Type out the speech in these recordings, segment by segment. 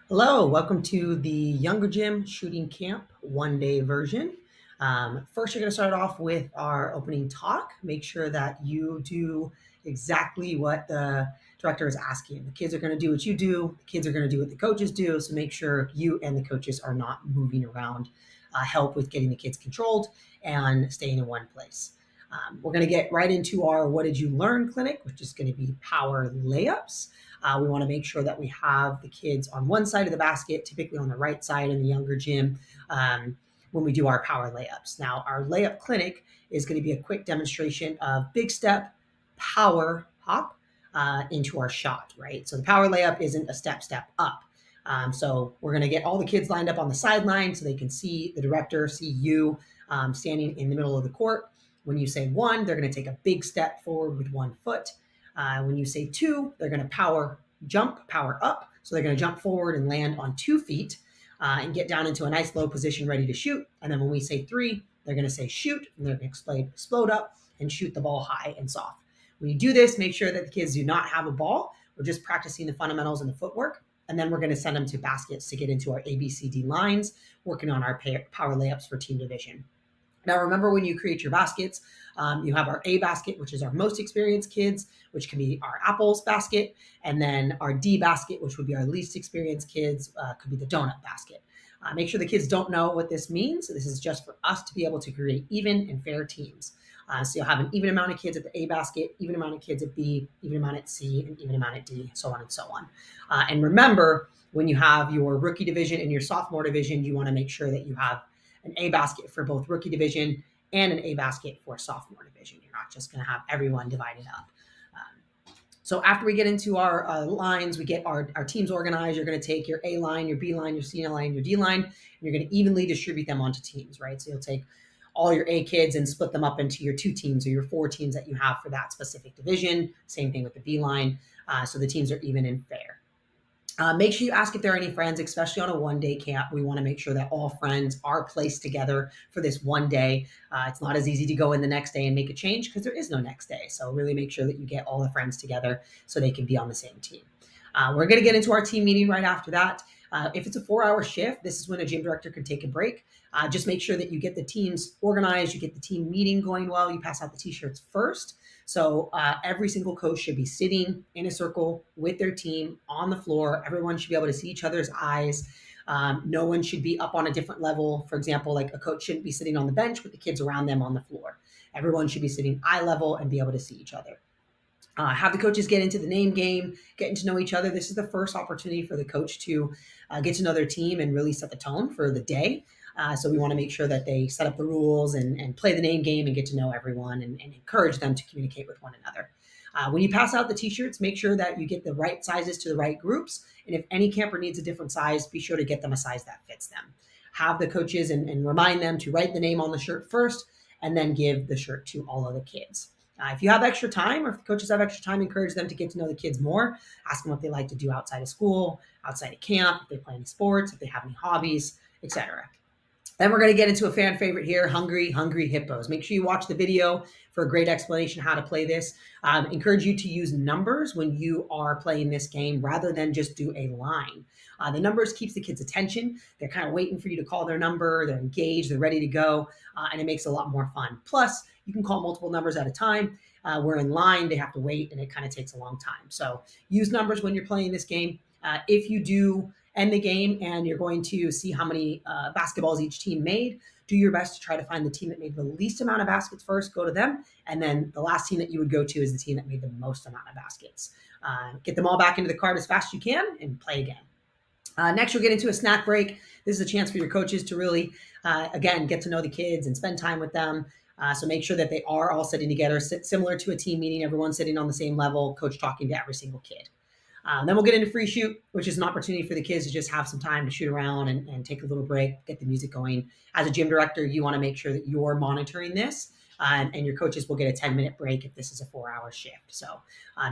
Hello, welcome to the Younger Gym Shooting Camp one-day version. First, you're going to start off with our opening talk. Make sure that you do exactly what the director is asking. The kids are going to do what you do. The kids are going to do what the coaches do. So make sure you and the coaches are not moving around. Help with getting the kids controlled and staying in one place. We're going to get right into our What Did You Learn clinic, which is going to be power layups. We want to make sure that we have the kids on one side of the basket, typically on the right side in the younger gym, when we do our power layups. Now, our layup clinic is going to be a quick demonstration of big step, power hop into our shot, right? So the power layup isn't a step up. So we're going to get all the kids lined up on the sideline so they can see the director, see you standing in the middle of the court. When you say one, they're going to take a big step forward with one foot. When you say two, they're going to power up. So they're going to jump forward and land on 2 feet and get down into a nice low position ready to shoot. And then when we say three, they're going to say shoot, and they're going to explode up and shoot the ball high and soft. When you do this, make sure that the kids do not have a ball. We're just practicing the fundamentals and the footwork. And then we're going to send them to baskets to get into our ABCD lines, working on our power layups for team division. Now, remember when you create your baskets, you have our A basket, which is our most experienced kids, which can be our apples basket. And then our D basket, which would be our least experienced kids, could be the donut basket. Make sure the kids don't know what this means. This is just for us to be able to create even and fair teams. So you'll have an even amount of kids at the A basket, even amount of kids at B, even amount at C, and even amount at D, so on and so on. And remember, when you have your rookie division and your sophomore division, you want to make sure that you have an A basket for both rookie division and an A basket for sophomore division. You're not just going to have everyone divided up. So after we get into our lines, we get our teams organized. You're going to take your A line, your B line, your C line, your D line, and you're going to evenly distribute them onto teams, right? So you'll take all your A kids and split them up into your 2 teams or your 4 teams that you have for that specific division. Same thing with the B line. So the teams are even and fair. Make sure you ask if there are any friends, especially on a one-day camp. We want to make sure that all friends are placed together for this one day. It's not as easy to go in the next day and make a change because there is no next day. So really make sure that you get all the friends together so they can be on the same team. We're going to get into our team meeting right after that. If it's a 4-hour shift, this is when a gym director could take a break. Just make sure that you get the teams organized, you get the team meeting going well, you pass out the t-shirts first. So every single coach should be sitting in a circle with their team on the floor. Everyone should be able to see each other's eyes. No one should be up on a different level. For example, like a coach shouldn't be sitting on the bench with the kids around them on the floor. Everyone should be sitting eye level and be able to see each other. Have the coaches get into the name game, getting to know each other. This is the first opportunity for the coach to get to know their team and really set the tone for the day. So we want to make sure that they set up the rules and play the name game and get to know everyone and encourage them to communicate with one another. When you pass out the t-shirts, make sure that you get the right sizes to the right groups. And if any camper needs a different size, be sure to get them a size that fits them. Have the coaches and remind them to write the name on the shirt first and then give the shirt to all of the kids. If you have extra time or if the coaches have extra time, encourage them to get to know the kids more. Ask them what they like to do outside of school, outside of camp, if they play any sports, if they have any hobbies, etc. Then we're going to get into a fan favorite here, Hungry Hippos. Make sure you watch the video for a great explanation how to play this. Encourage you to use numbers when you are playing this game rather than just do a line. The numbers keeps the kids' attention. They're kind of waiting for you to call their number. They're engaged. They're ready to go. And it makes it a lot more fun. Plus, you can call multiple numbers at a time. Where in line, they have to wait, and it kind of takes a long time. So use numbers when you're playing this game. If you do end the game and you're going to see how many basketballs each team made, do your best to try to find the team that made the least amount of baskets first, go to them. And then the last team that you would go to is the team that made the most amount of baskets. Get them all back into the cart as fast as you can and play again. Next, we'll get into a snack break. This is a chance for your coaches to really, again, get to know the kids and spend time with them. So make sure that they are all sitting together, similar to a team meeting, everyone sitting on the same level, coach talking to every single kid. Then we'll get into free shoot, which is an opportunity for the kids to just have some time to shoot around and take a little break, get the music going. As a gym director, you want to make sure that you're monitoring this, and your coaches will get a 10-minute break if this is a 4-hour shift. So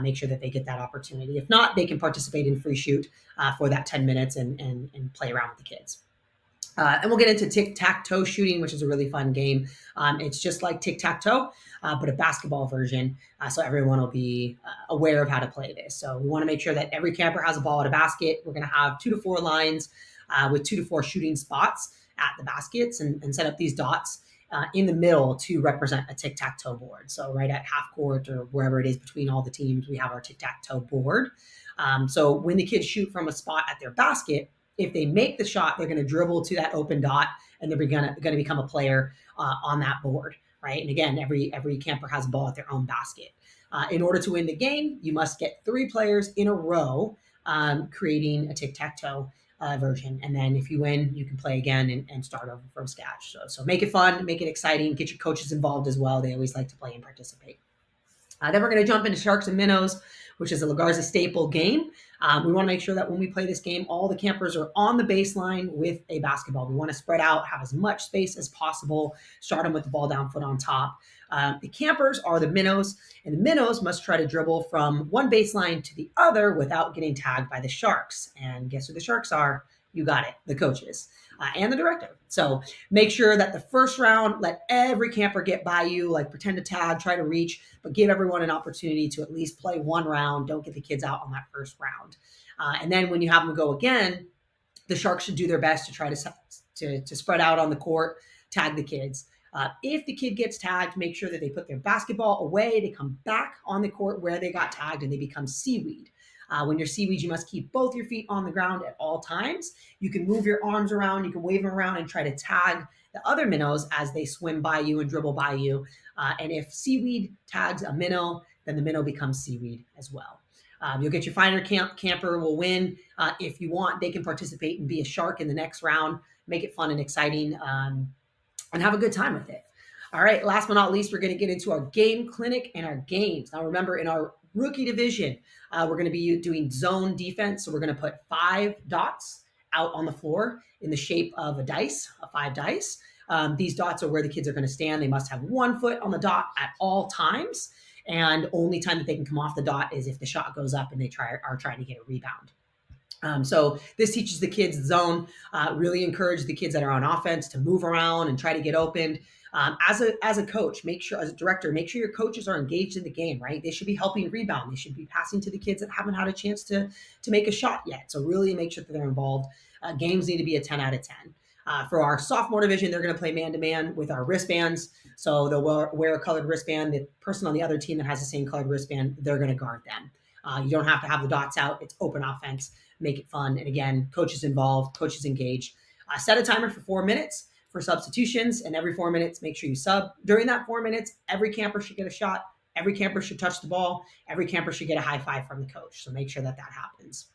make sure that they get that opportunity. If not, they can participate in free shoot for that 10 minutes and play around with the kids. And we'll get into tic-tac-toe shooting, which is a really fun game. It's just like tic-tac-toe, but a basketball version. So everyone will be aware of how to play this. So we want to make sure that every camper has a ball at a basket. We're going to have 2 to 4 lines with 2 to 4 shooting spots at the baskets and set up these dots in the middle to represent a tic-tac-toe board. So right at half court or wherever it is between all the teams, we have our tic-tac-toe board. So when the kids shoot from a spot at their basket, if they make the shot, they're going to dribble to that open dot and they're going to become a player on that board, right? And again, every camper has a ball at their own basket. In order to win the game, you must get 3 players in a row creating a tic-tac-toe version. And then if you win, you can play again and start over from scratch. So make it fun, make it exciting, get your coaches involved as well. They always like to play and participate. Then we're going to jump into Sharks and Minnows, which is a La Garza staple game. We want to make sure that when we play this game, all the campers are on the baseline with a basketball. We want to spread out, have as much space as possible, start them with the ball down, foot on top. The campers are the minnows, and the minnows must try to dribble from one baseline to the other without getting tagged by the Sharks. And guess who the Sharks are? You got it, the coaches and the director. So make sure that the first round, let every camper get by you, like pretend to tag, try to reach, but give everyone an opportunity to at least play one round. Don't get the kids out on that first round. And then when you have them go again, the Sharks should do their best to try to spread out on the court, tag the kids. If the kid gets tagged, make sure that they put their basketball away. They come back on the court where they got tagged and they become seaweed. When you're seaweed, you must keep both your feet on the ground at all times. You can move your arms around, you can wave them around and try to tag the other minnows as they swim by you and dribble by you. And if seaweed tags a minnow, then the minnow becomes seaweed as well. You'll get your finer camper will win. If you want, they can participate and be a shark in the next round. Make it fun and exciting and have a good time with it. All right, last but not least, we're going to get into our game clinic and our games. Now, remember, in our rookie division, we're going to be doing zone defense. So we're going to put 5 dots out on the floor in the shape of a dice, 5 dice. These dots are where the kids are going to stand. They must have 1 foot on the dot at all times. And only time that they can come off the dot is if the shot goes up and they are trying to get a rebound. So this teaches the kids zone, really encourage the kids that are on offense to move around and try to get opened. As a coach, make sure, as a director, make sure your coaches are engaged in the game, right? They should be helping rebound. They should be passing to the kids that haven't had a chance to make a shot yet. So really make sure that they're involved. Games need to be a 10 out of 10. For our sophomore division, they're going to play man-to-man with our wristbands. So they'll wear a colored wristband. The person on the other team that has the same colored wristband, they're going to guard them. You don't have to have the dots out. It's open offense. Make it fun. And again, coaches involved, coaches engaged. Set a timer for 4 minutes for substitutions, and every 4 minutes, make sure you sub. During that 4 minutes, every camper should get a shot. Every camper should touch the ball. Every camper should get a high five from the coach. So make sure that happens.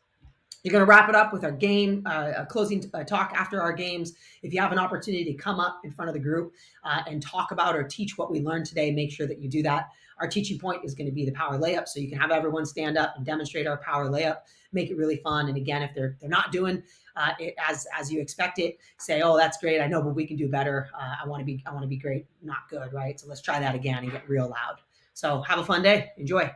You're going to wrap it up with our game, closing talk after our games. If you have an opportunity to come up in front of the group and talk about or teach what we learned today, make sure that you do that. Our teaching point is going to be the power layup. So you can have everyone stand up and demonstrate our power layup, make it really fun. And again, if they're not doing it as you expect it, say, oh, that's great. I know, but we can do better. I want to be great, not good, right? So let's try that again and get real loud. So have a fun day. Enjoy.